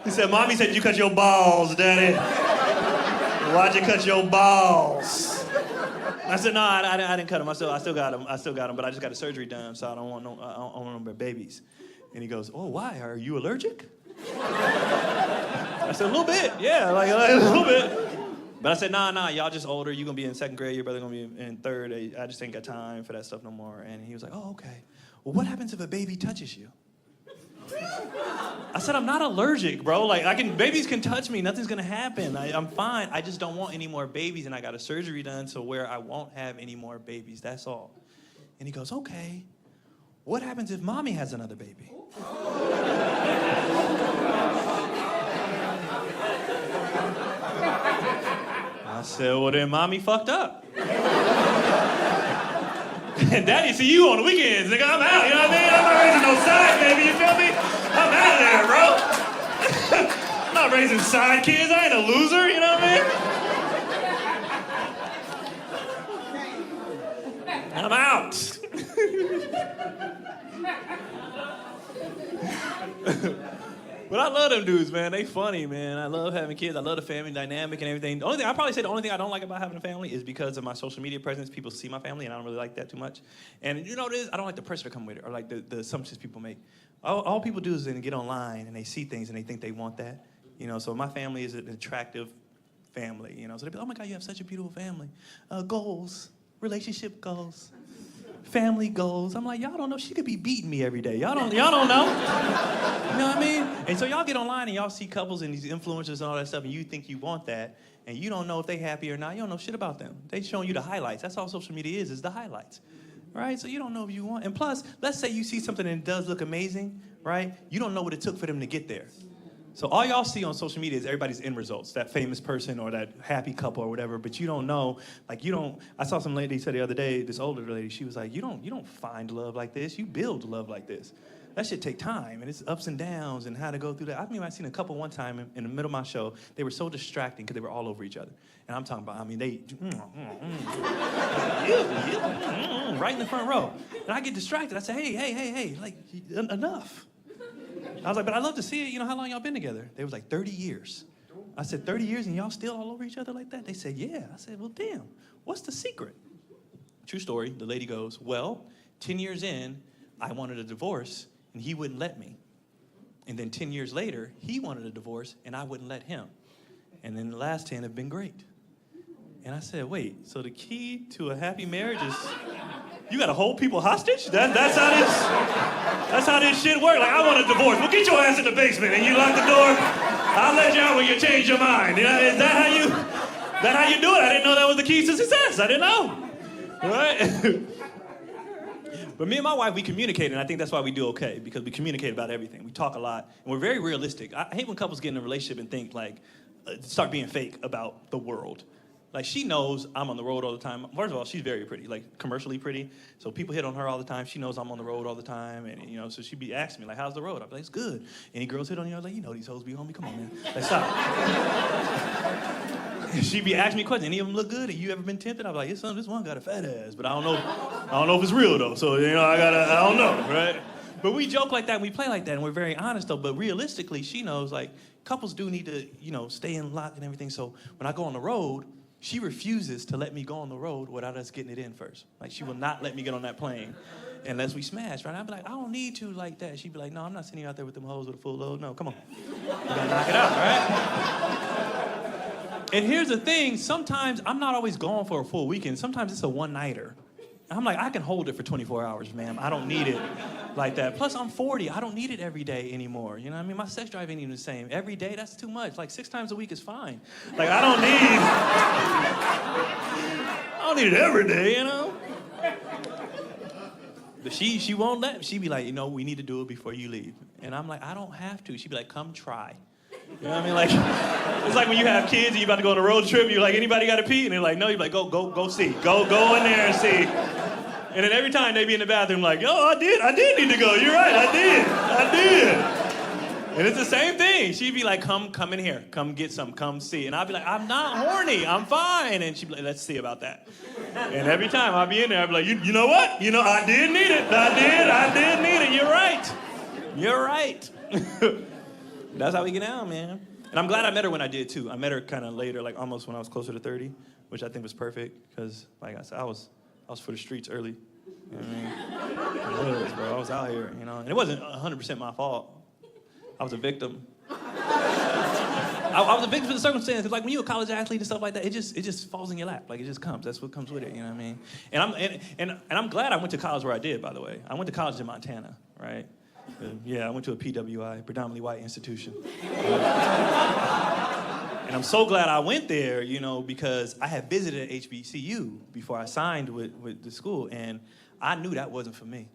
He said, Mommy said you cut your balls, Daddy. Why'd you cut your balls? I said, no, I didn't cut them. I still got them, but I just got a surgery done, so I don't want no babies. And he goes, oh, why? Are you allergic? I said, a little bit, yeah, like a little bit. But I said, nah, y'all just older. You're going to be in 2nd grade. Your brother going to be in 3rd. I just ain't got time for that stuff no more. And he was like, oh, okay. Well, what happens if a baby touches you? I said, I'm not allergic, bro. Like, babies can touch me. Nothing's going to happen. I'm fine. I just don't want any more babies. And I got a surgery done so where I won't have any more babies. That's all. And he goes, okay. What happens if Mommy has another baby? I said, well, then Mommy fucked up. And Daddy see you on the weekends, nigga. I'm out, you know what I mean? I'm not raising no side, baby, you feel me? I'm out of there, bro. I'm not raising side kids. I ain't a loser, you know what I mean? I'm out. But I love them dudes, man. They funny, man. I love having kids. I love the family dynamic and everything. The only thing I don't like about having a family is because of my social media presence. People see my family, and I don't really like that too much. And you know what it is? I don't like the pressure to come with it, or like the assumptions people make. All people do is then get online and they see things and they think they want that. You know, so my family is an attractive family. You know, so they be, oh my God, you have such a beautiful family. Goals, relationship goals. Family goals. I'm like, y'all don't know. She could be beating me every day. Y'all don't know. You know what I mean? And so y'all get online and y'all see couples and these influencers and all that stuff, and you think you want that, and you don't know if they happy or not. You don't know shit about them. They showing you the highlights. That's all social media is the highlights, right? So you don't know if you want. And plus, let's say you see something and it does look amazing, right? You don't know what it took for them to get there. So all y'all see on social media is everybody's end results, that famous person or that happy couple or whatever, but you don't know, I saw some lady say the other day, this older lady, she was like, you don't find love like this, you build love like this. That shit take time, and it's ups and downs and how to go through that. I mean, I seen a couple one time in the middle of my show, they were so distracting because they were all over each other. And I'm talking about, they, right in the front row. And I get distracted, I say, hey, like, enough. I was like, but I love to see it. You know, how long y'all been together? They was like, 30 years. I said, 30 years and y'all still all over each other like that? They said, yeah. I said, well, damn, what's the secret? True story. The lady goes, well, 10 years in, I wanted a divorce and he wouldn't let me. And then 10 years later, he wanted a divorce and I wouldn't let him. And then the last 10 have been great. And I said, wait, so the key to a happy marriage is you gotta hold people hostage? That's how this shit works. Like, I want a divorce. Well, get your ass in the basement and you lock the door. I'll let you out when you change your mind. You know, is that how you do it? I didn't know that was the key to success. I didn't know. Right? But me and my wife, we communicate, and I think that's why we do okay, because we communicate about everything. We talk a lot, and we're very realistic. I hate when couples get in a relationship and think, like, start being fake about the world. Like, she knows I'm on the road all the time. First of all, she's very pretty, like commercially pretty. So people hit on her all the time. She knows I'm on the road all the time. And, you know, so she'd be asking me, like, how's the road? I'd be like, it's good. Any girls hit on you? I was like, you know these hoes be on me. Come on, man. Like, stop. She'd be asking me questions. Any of them look good? Have you ever been tempted? I'd be like, this one got a fat ass. But I don't know if it's real, though. So, you know, I don't know, right? But we joke like that and we play like that. And we're very honest, though. But realistically, she knows, like, couples do need to, you know, stay in lock and everything. So when I go on the road, she refuses to let me go on the road without us getting it in first. Like, she will not let me get on that plane unless we smash, right? I'd be like, I don't need to like that. She'd be like, no, I'm not sending you out there with them hoes with a full load. No, come on. You gotta knock it out, right? And here's the thing. Sometimes I'm not always gone for a full weekend. Sometimes it's a one-nighter. I'm like, I can hold it for 24 hours, ma'am. I don't need it like that. Plus, I'm 40. I don't need it every day anymore. You know what I mean? My sex drive ain't even the same. Every day, that's too much. Like, 6 times a week is fine. Like, I don't need it every day, you know? But she won't let me. She be like, you know, we need to do it before you leave. And I'm like, I don't have to. She'd be like, come try. You know what I mean? Like, it's like when you have kids and you about to go on a road trip, you're like, anybody got to pee? And they're like, no. You're like, go see. Go in there and see. And then every time they be in the bathroom like, oh, I did need to go. You're right, I did. And it's the same thing. She'd be like, come in here. Come get some, come see. And I'd be like, I'm not horny, I'm fine. And she'd be like, let's see about that. And every time I'd be in there, I'd be like, you know what? You know, I did need it. I did need it. You're right. That's how we get down, man. And I'm glad I met her when I did, too. I met her kind of later, like almost when I was closer to 30, which I think was perfect because, like I said, I was for the streets early. You know what I mean? I was, bro. I was out here, you know. And it wasn't 100% my fault. I was a victim. I was a victim of the circumstance. Because, like, when you're a college athlete and stuff like that, it just falls in your lap. Like, it just comes. That's what comes with it, you know what I mean? And I'm glad I went to college where I did, by the way. I went to college in Montana, right? Yeah, I went to a PWI, predominantly white institution. And I'm so glad I went there, you know, because I had visited HBCU before I signed with the school, and I knew that wasn't for me.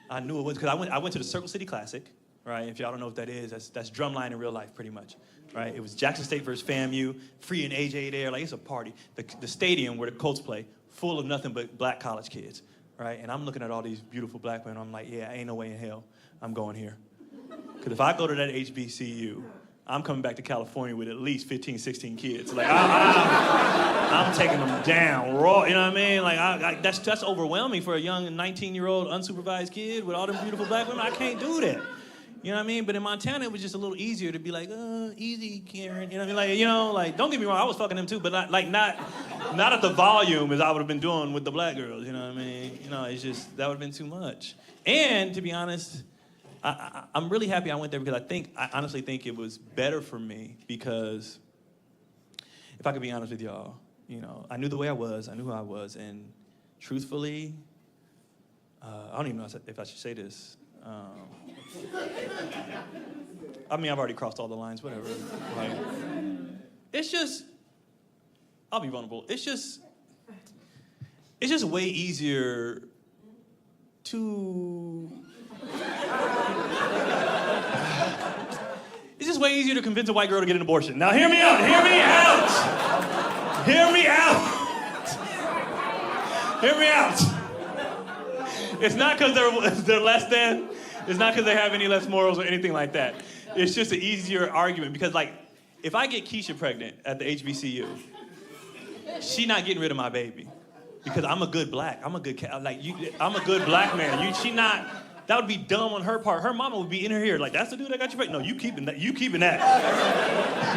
I knew it was, because I went to the Circle City Classic, right? If y'all don't know what that is, that's drumline in real life, pretty much, right? It was Jackson State versus FAMU, Free and AJ there, like it's a party. The stadium where the Colts play, full of nothing but black college kids, right? And I'm looking at all these beautiful black men, I'm like, yeah, ain't no way in hell I'm going here. Because if I go to that HBCU, I'm coming back to California with at least 15, 16 kids. Like, I'm taking them down raw, you know what I mean? Like, that's overwhelming for a young 19-year-old unsupervised kid with all them beautiful black women. I can't do that. You know what I mean? But in Montana, it was just a little easier to be like, easy, Karen. You know what I mean? Like, you know, like, don't get me wrong, I was fucking them too, but not at the volume as I would have been doing with the black girls, you know what I mean? You know, it's just, that would have been too much. And, to be honest, I'm really happy I went there because I honestly think it was better for me because, if I could be honest with y'all, you know, I knew the way I was, I knew who I was, and truthfully, I don't even know if I should say this. I mean, I've already crossed all the lines, whatever. Like, it's just, I'll be vulnerable. It's just way easier to... It's just way easier to convince a white girl to get an abortion. Now, hear me out. Hear me out. Hear me out. Hear me out. It's not because they're less than. It's not because they have any less morals or anything like that. It's just an easier argument because, like, if I get Keisha pregnant at the HBCU, she not getting rid of my baby because I'm a good black. I'm a good I'm a good black man. She not. That would be dumb on her part. Her mama would be in her ear like, that's the dude that got you pregnant. No, you keeping that. You keeping that.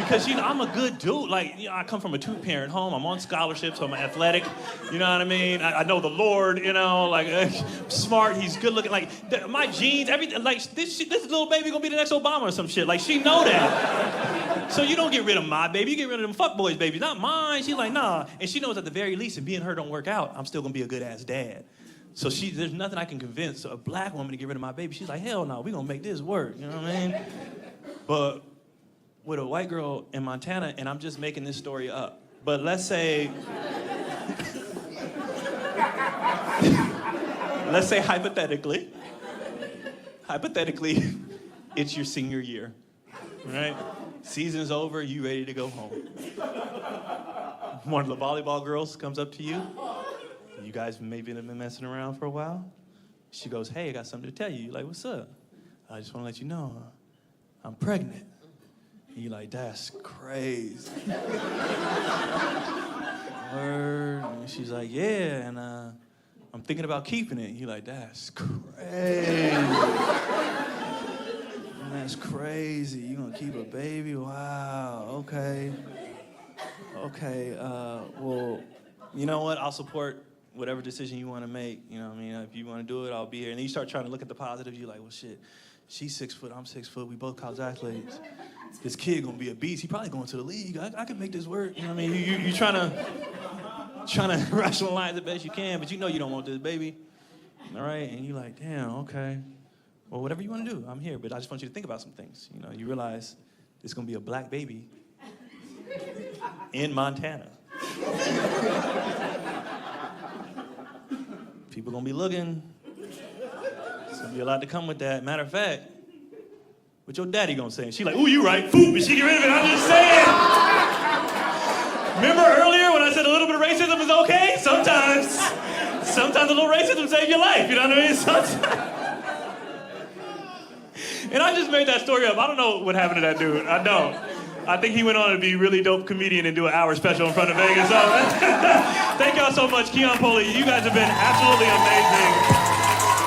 Because, you know, I'm a good dude. Like, you know, I come from a two-parent home. I'm on scholarship, so I'm athletic. You know what I mean? I know the Lord, you know, like, smart. He's good looking. Like, my genes, everything. Like, this little baby gonna be the next Obama or some shit. Like, she know that. So you don't get rid of my baby. You get rid of them fuckboys babies, not mine. She's like, nah. And she knows at the very least, if me and her don't work out, I'm still gonna be a good-ass dad. So there's nothing I can convince a black woman to get rid of my baby. She's like, hell no, we're gonna make this work, you know what I mean? But with a white girl in Montana, and I'm just making this story up, but let's say hypothetically, it's your senior year, right? Season's over, you ready to go home. One of the volleyball girls comes up to you. You guys maybe have been messing around for a while. She goes, hey, I got something to tell you. You're like, what's up? I just want to let you know, I'm pregnant. And you're like, that's crazy. Word. And she's like, yeah, and I'm thinking about keeping it. And you're like, that's crazy. That's crazy. You gonna keep a baby? Wow, okay. Okay, well, you know what? I'll support whatever decision you want to make. You know what I mean? If you want to do it, I'll be here. And then you start trying to look at the positives. You're like, well, shit, she's 6 foot, I'm 6 foot. We both college athletes. This kid gonna be a beast. He probably going to the league. I can make this work. You know what I mean? You trying to rationalize it best you can, but you know you don't want this baby. All right? And you're like, damn, okay. Well, whatever you want to do, I'm here. But I just want you to think about some things. You know, you realize it's gonna be a black baby in Montana. People gonna be looking. There's gonna be a lot to come with that. Matter of fact, what your daddy gonna say? And she like, ooh, you right. Foop, and she get rid of it. I'm just saying. Remember earlier when I said a little bit of racism is okay? Sometimes a little racism saves your life. You know what I mean? Sometimes. And I just made that story up. I don't know what happened to that dude. I don't. I think he went on to be a really dope comedian and do an hour special in front of Vegas. So, thank y'all so much. Keon, Polee, you guys have been absolutely amazing.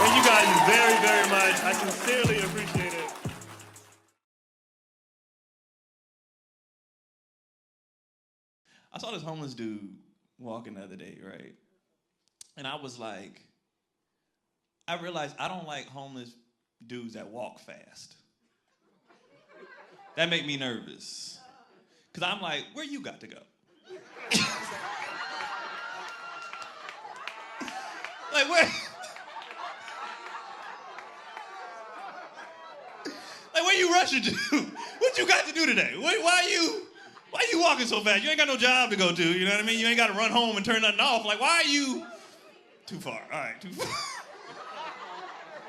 Thank you guys very, very much. I sincerely appreciate it. I saw this homeless dude walking the other day, right? And I was like, I realized I don't like homeless dudes that walk fast. That make me nervous. Because I'm like, where you got to go? Like, where? Like, where you rushing to? What you got to do today? Why you walking so fast? You ain't got no job to go to, you know what I mean? You ain't got to run home and turn nothing off. Like, why are you? Too far, all right, too far.